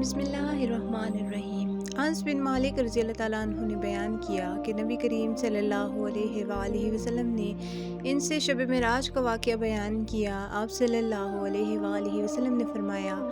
بسم اللہ الرحمن الرحیم۔ انس بن مالک رضی اللہ تعالیٰ عنہ نے بیان کیا کہ نبی کریم صلی اللہ علیہ وآلہ وسلم نے ان سے شب معراج کا واقعہ بیان کیا۔ آپ صلی اللہ علیہ وآلہ وسلم نے فرمایا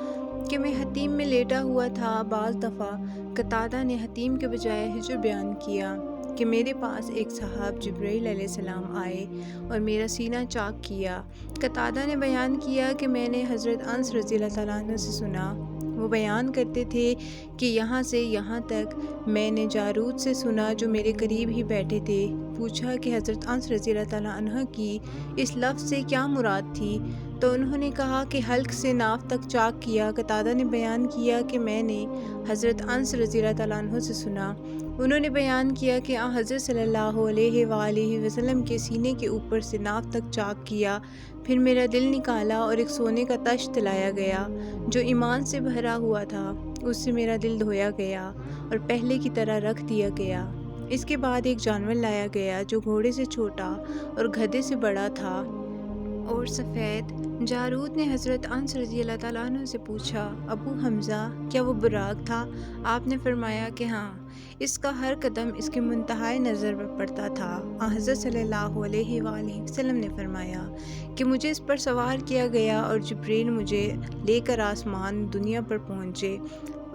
کہ میں حتیم میں لیٹا ہوا تھا۔ بعض دفعہ قتادہ نے حتیم کے بجائے ہجر بیان کیا کہ میرے پاس ایک صاحب جبرائیل علیہ السلام آئے اور میرا سینہ چاک کیا۔ قتادہ نے بیان کیا کہ میں نے حضرت انس رضی اللہ تعالیٰ عنہ سے سنا، وہ بیان کرتے تھے کہ یہاں سے یہاں تک میں نے جارود سے سنا جو میرے قریب ہی بیٹھے تھے۔ پوچھا کہ حضرت انس رضی اللہ تعالیٰ عنہ کی اس لفظ سے کیا مراد تھی، تو انہوں نے کہا کہ حلق سے ناف تک چاک کیا۔ قتادہ نے بیان کیا کہ میں نے حضرت انس رضی اللہ تعالیٰ عنہ سے سنا، انہوں نے بیان کیا کہ حضرت صلی اللہ علیہ وآلہ وسلم کے سینے کے اوپر سے ناف تک چاک کیا، پھر میرا دل نکالا اور ایک سونے کا تشت لایا گیا جو ایمان سے بھرا ہوا تھا، اس سے میرا دل دھویا گیا اور پہلے کی طرح رکھ دیا گیا۔ اس کے بعد ایک جانور لایا گیا جو گھوڑے سے چھوٹا اور گدھے سے بڑا تھا اور سفید۔ جارود نے حضرت انس رضی اللہ تعالیٰ عنہ سے پوچھا، ابو حمزہ کیا وہ براق تھا؟ آپ نے فرمایا کہ ہاں، اس کا ہر قدم اس کے منتہائے نظر پر پڑتا تھا۔ حضرت صلی اللہ علیہ وآلہ وسلم نے فرمایا کہ مجھے اس پر سوار کیا گیا اور جبریل مجھے لے کر آسمان دنیا پر پہنچے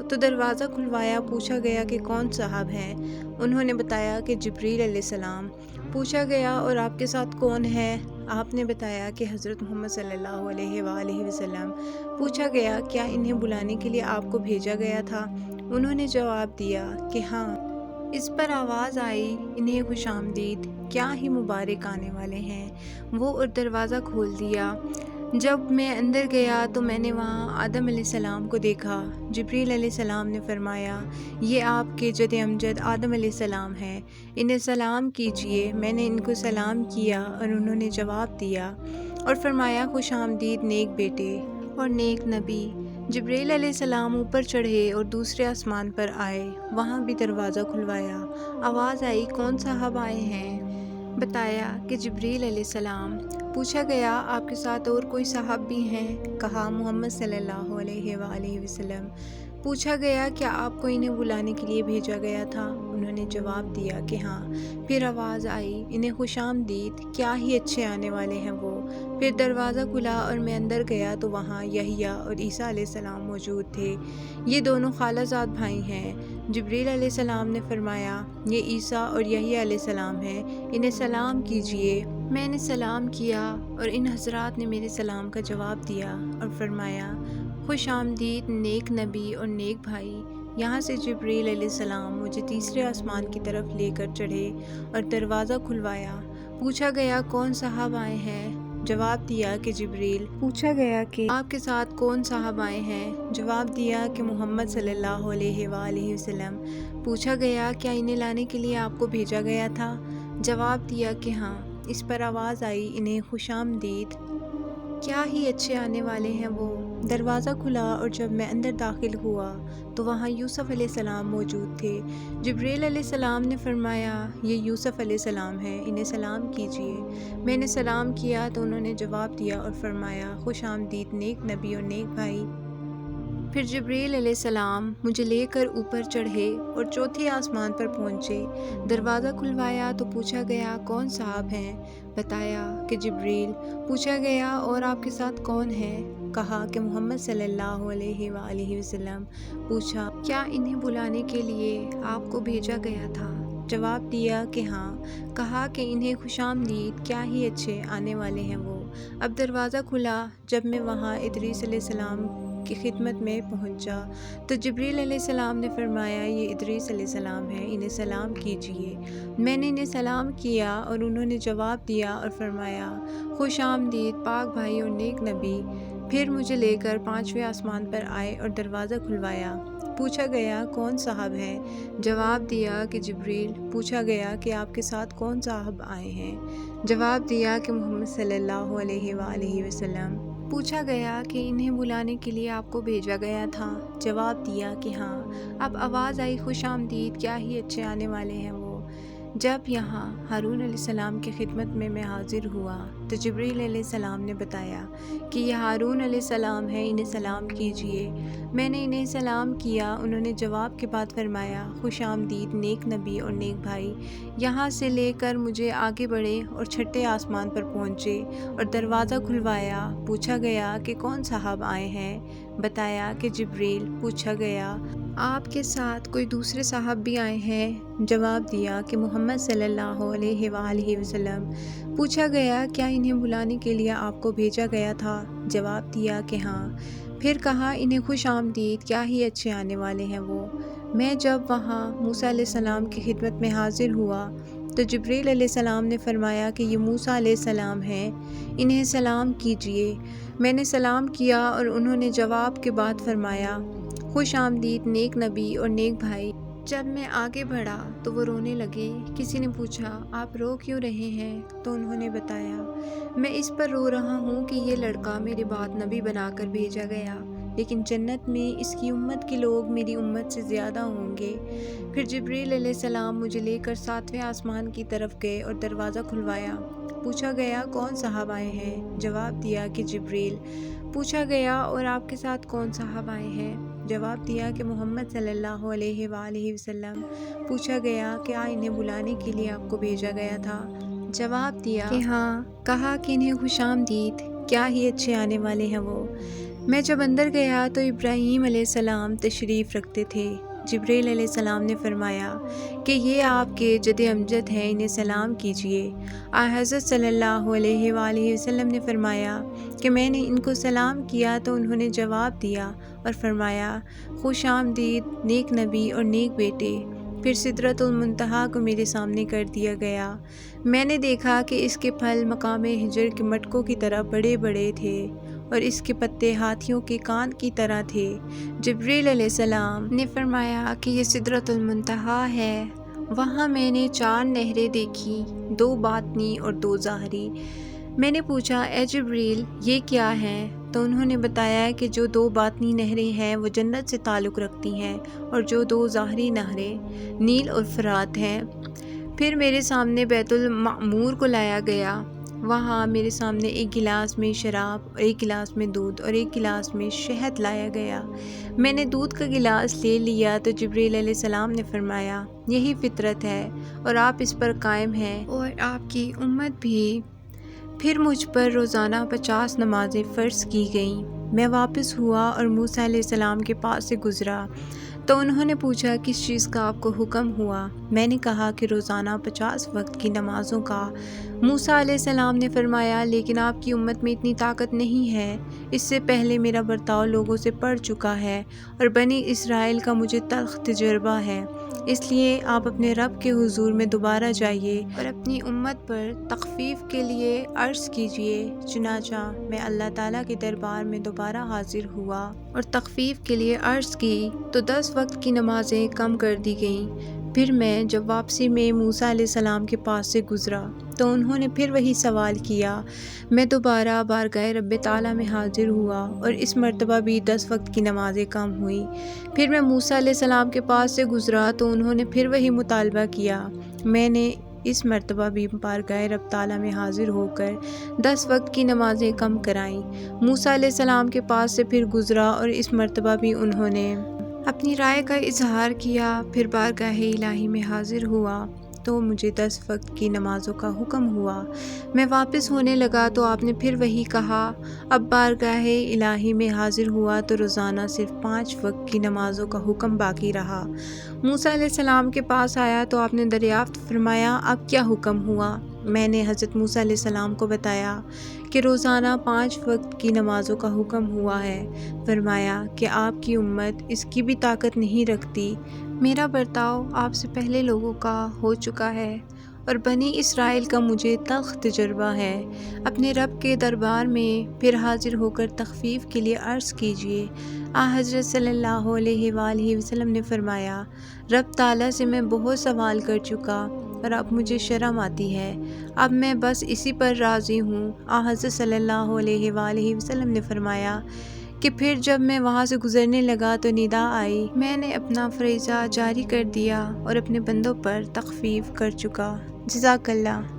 تو دروازہ کھلوایا۔ پوچھا گیا کہ کون صاحب ہیں؟ انہوں نے بتایا کہ جبریل علیہ السلام۔ پوچھا گیا اور آپ کے ساتھ کون ہے؟ آپ نے بتایا کہ حضرت محمد صلی اللہ علیہ وآلہ وسلم۔ پوچھا گیا کیا انہیں بلانے کے لیے آپ کو بھیجا گیا تھا؟ انہوں نے جواب دیا کہ ہاں۔ اس پر آواز آئی، انہیں خوش آمدید، کیا ہی مبارک آنے والے ہیں وہ، اور دروازہ کھول دیا۔ جب میں اندر گیا تو میں نے وہاں آدم علیہ السلام کو دیکھا۔ جبریل علیہ السلام نے فرمایا، یہ آپ کے جد امجد آدم علیہ السلام ہیں، انہیں سلام کیجئے۔ میں نے ان کو سلام کیا اور انہوں نے جواب دیا اور فرمایا، خوش آمدید نیک بیٹے اور نیک نبی۔ جبریل علیہ السلام اوپر چڑھے اور دوسرے آسمان پر آئے، وہاں بھی دروازہ کھلوایا۔ آواز آئی، کون صاحب آئے ہیں؟ بتایا کہ جبریل علیہ السلام۔ پوچھا گیا آپ کے ساتھ اور کوئی صاحب بھی ہیں؟ کہا محمد صلی اللہ علیہ وآلہ وسلم۔ پوچھا گیا کیا آپ کو انہیں بلانے کے لیے بھیجا گیا تھا؟ انہوں نے جواب دیا کہ ہاں۔ پھر آواز آئی، انہیں خوش آمدید، کیا ہی اچھے آنے والے ہیں وہ۔ پھر دروازہ کھلا اور میں اندر گیا تو وہاں یحییٰ اور عیسیٰ علیہ السلام موجود تھے، یہ دونوں خالہ زاد بھائی ہیں۔ جبریل علیہ السلام نے فرمایا، یہ عیسیٰ اور یحییٰ علیہ السلام ہیں، انہیں سلام کیجئے۔ میں نے سلام کیا اور ان حضرات نے میرے سلام کا جواب دیا اور فرمایا، خوش آمدید نیک نبی اور نیک بھائی۔ یہاں سے جبریل علیہ السلام مجھے تیسرے آسمان کی طرف لے کر چڑھے اور دروازہ کھلوایا۔ پوچھا گیا کون صاحب آئے ہیں؟ جواب دیا کہ جبریل۔ پوچھا گیا کہ آپ کے ساتھ کون صاحب آئے ہیں؟ جواب دیا کہ محمد صلی اللہ علیہ وآلہ وسلم۔ پوچھا گیا کیا انہیں لانے کے لیے آپ کو بھیجا گیا تھا؟ جواب دیا کہ ہاں۔ اس پر آواز آئی، انہیں خوش آمدید، کیا ہی اچھے آنے والے ہیں وہ۔ دروازہ کھلا اور جب میں اندر داخل ہوا تو وہاں یوسف علیہ السلام موجود تھے۔ جبریل علیہ السلام نے فرمایا، یہ یوسف علیہ السلام ہیں، انہیں سلام کیجئے۔ میں نے سلام کیا تو انہوں نے جواب دیا اور فرمایا، خوش آمدید نیک نبی اور نیک بھائی۔ پھر جبریل علیہ السلام مجھے لے کر اوپر چڑھے اور چوتھے آسمان پر پہنچے۔ دروازہ کھلوایا تو پوچھا گیا کون صاحب ہیں؟ بتایا کہ جبریل۔ پوچھا گیا اور آپ کے ساتھ کون ہے؟ کہا کہ محمد صلی اللہ علیہ وآلہ وسلم۔ پوچھا کیا انہیں بلانے کے لیے آپ کو بھیجا گیا تھا؟ جواب دیا کہ ہاں۔ کہا کہ انہیں خوش آمدید، کیا ہی اچھے آنے والے ہیں وہ۔ اب دروازہ کھلا، جب میں وہاں ادریس علیہ السلام کی خدمت میں پہنچا تو جبریل علیہ السلام نے فرمایا، یہ ادریس علیہ السلام ہیں، انہیں سلام کیجئے۔ میں نے انہیں سلام کیا اور انہوں نے جواب دیا اور فرمایا، خوش آمدید پاک بھائی اور نیک نبی۔ پھر مجھے لے کر پانچویں آسمان پر آئے اور دروازہ کھلوایا۔ پوچھا گیا کون صاحب ہیں؟ جواب دیا کہ جبریل۔ پوچھا گیا کہ آپ کے ساتھ کون صاحب آئے ہیں؟ جواب دیا کہ محمد صلی اللہ علیہ وآلہ وسلم۔ پوچھا گیا کہ انہیں بلانے کے لیے آپ کو بھیجا گیا تھا؟ جواب دیا کہ ہاں۔ اب آواز آئی، خوش آمدید، کیا ہی اچھے آنے والے ہیں وہ۔ جب یہاں ہارون علیہ السلام کی خدمت میں حاضر ہوا تو جبریل علیہ السلام نے بتایا کہ یہ ہارون علیہ السلام ہے، انہیں سلام کیجئے۔ میں نے انہیں سلام کیا، انہوں نے جواب کے بعد فرمایا، خوش آمدید نیک نبی اور نیک بھائی۔ یہاں سے لے کر مجھے آگے بڑھے اور چھٹے آسمان پر پہنچے اور دروازہ کھلوایا۔ پوچھا گیا کہ کون صاحب آئے ہیں؟ بتایا کہ جبریل۔ پوچھا گیا آپ کے ساتھ کوئی دوسرے صاحب بھی آئے ہیں؟ جواب دیا کہ محمد صلی اللہ علیہ وآلہ وسلم۔ پوچھا گیا کیا انہیں بلانے کے لیے آپ کو بھیجا گیا تھا؟ جواب دیا کہ ہاں۔ پھر کہا انہیں خوش آمدید، کیا ہی اچھے آنے والے ہیں وہ۔ میں جب وہاں موسیٰ علیہ السلام کی خدمت میں حاضر ہوا تو جبریل علیہ السلام نے فرمایا کہ یہ موسیٰ علیہ السلام ہیں، انہیں سلام کیجئے۔ میں نے سلام کیا اور انہوں نے جواب کے بعد فرمایا، خوش آمدید نیک نبی اور نیک بھائی۔ جب میں آگے بڑھا تو وہ رونے لگے۔ کسی نے پوچھا آپ رو کیوں رہے ہیں؟ تو انہوں نے بتایا میں اس پر رو رہا ہوں کہ یہ لڑکا میرے بعد نبی بنا کر بھیجا گیا، لیکن جنت میں اس کی امت کے لوگ میری امت سے زیادہ ہوں گے۔ پھر جبریل علیہ السلام مجھے لے کر 7ویں آسمان کی طرف گئے اور دروازہ کھلوایا۔ پوچھا گیا کون صاحب آئے ہیں؟ جواب دیا کہ جبریل۔ پوچھا گیا اور آپ کے ساتھ کون صاحب آئے ہیں؟ جواب دیا کہ محمد صلی اللہ علیہ وآلہ وسلم۔ پوچھا گیا کیا انہیں بلانے کے لیے آپ کو بھیجا گیا تھا؟ جواب دیا کہ ہاں۔ کہا کہ انہیں خوش آمدید، کیا ہی اچھے آنے والے ہیں وہ۔ میں جب اندر گیا تو ابراہیم علیہ السلام تشریف رکھتے تھے۔ جبریل علیہ السلام نے فرمایا کہ یہ آپ کے جد امجد ہیں، انہیں سلام کیجئے۔ حضرت صلی اللہ علیہ وآلہ وسلم نے فرمایا کہ میں نے ان کو سلام کیا تو انہوں نے جواب دیا اور فرمایا خوش آمدید نیک نبی اور نیک بیٹے۔ پھر سدرۃ المنتہا کو میرے سامنے کر دیا گیا۔ میں نے دیکھا کہ اس کے پھل مقام ہجر کے مٹکوں کی طرح بڑے بڑے تھے اور اس کے پتے ہاتھیوں کے کان کی طرح تھے۔ جبریل علیہ السلام نے فرمایا کہ یہ سدرۃ المنتہا ہے۔ وہاں میں نے 4 نہریں دیکھی، 2 باطنی اور 2 ظاہری۔ میں نے پوچھا اے جبریل یہ کیا ہیں؟ تو انہوں نے بتایا کہ جو 2 باطنی نہریں ہیں وہ جنت سے تعلق رکھتی ہیں اور جو 2 ظاہری نہریں نیل اور فرات ہیں۔ پھر میرے سامنے بیت المعمور کو لایا گیا۔ وہاں میرے سامنے ایک گلاس میں شراب اور ایک گلاس میں دودھ اور ایک گلاس میں شہد لایا گیا۔ میں نے دودھ کا گلاس لے لیا تو جبریل علیہ السلام نے فرمایا یہی فطرت ہے اور آپ اس پر قائم ہیں اور آپ کی امت بھی۔ پھر مجھ پر روزانہ 50 نمازیں فرض کی گئیں۔ میں واپس ہوا اور موسیٰ علیہ السلام کے پاس سے گزرا تو انہوں نے پوچھا کس چیز کا آپ کو حکم ہوا؟ میں نے کہا کہ روزانہ 50 وقت کی نمازوں کا۔ موسیٰ علیہ السلام نے فرمایا لیکن آپ کی امت میں اتنی طاقت نہیں ہے، اس سے پہلے میرا برتاؤ لوگوں سے پڑ چکا ہے اور بنی اسرائیل کا مجھے تلخ تجربہ ہے، اس لیے آپ اپنے رب کے حضور میں دوبارہ جائیے اور اپنی امت پر تخفیف کے لیے عرض کیجیے۔ چنانچہ میں اللہ تعالیٰ کے دربار میں دوبارہ حاضر ہوا اور تخفیف کے لیے عرض کی تو 10 وقت کی نمازیں کم کر دی گئیں۔ پھر میں جب واپسی میں موسیٰ علیہ السلام کے پاس سے گزرا تو انہوں نے پھر وہی سوال کیا۔ میں دوبارہ بارگاہ رب تعالیٰ میں حاضر ہوا اور اس مرتبہ بھی 10 وقت کی نمازیں کم ہوئیں۔ پھر میں موسیٰ علیہ السلام کے پاس سے گزرا تو انہوں نے پھر وہی مطالبہ کیا۔ میں نے اس مرتبہ بھی بارگاہ رب تعالیٰ میں حاضر ہو کر 10 وقت کی نمازیں کم کرائیں۔ موسیٰ علیہ السلام کے پاس سے پھر گزرا اور اس مرتبہ بھی انہوں نے اپنی رائے کا اظہار کیا۔ پھر بارگاہ الہی میں حاضر ہوا تو مجھے 10 وقت کی نمازوں کا حکم ہوا۔ میں واپس ہونے لگا تو آپ نے پھر وہی کہا۔ اب بارگاہ الہی میں حاضر ہوا تو روزانہ صرف 5 وقت کی نمازوں کا حکم باقی رہا۔ موسیٰ علیہ السلام کے پاس آیا تو آپ نے دریافت فرمایا اب کیا حکم ہوا؟ میں نے حضرت موسیٰ علیہ السلام کو بتایا کہ روزانہ 5 وقت کی نمازوں کا حکم ہوا ہے۔ فرمایا کہ آپ کی امت اس کی بھی طاقت نہیں رکھتی۔ میرا برتاؤ آپ سے پہلے لوگوں کا ہو چکا ہے اور بنی اسرائیل کا مجھے تلخ تجربہ ہے۔ اپنے رب کے دربار میں پھر حاضر ہو کر تخفیف کے لیے عرض کیجیے۔ حضرت صلی اللہ علیہ وآلہ وسلم نے فرمایا رب تعالیٰ سے میں بہت سوال کر چکا اور اب مجھے شرم آتی ہے، اب میں بس اسی پر راضی ہوں۔ حضرت صلی اللہ علیہ وآلہ وسلم نے فرمایا کہ پھر جب میں وہاں سے گزرنے لگا تو ندا آئی، میں نے اپنا فریضہ جاری کر دیا اور اپنے بندوں پر تخفیف کر چکا۔ جزاک اللہ۔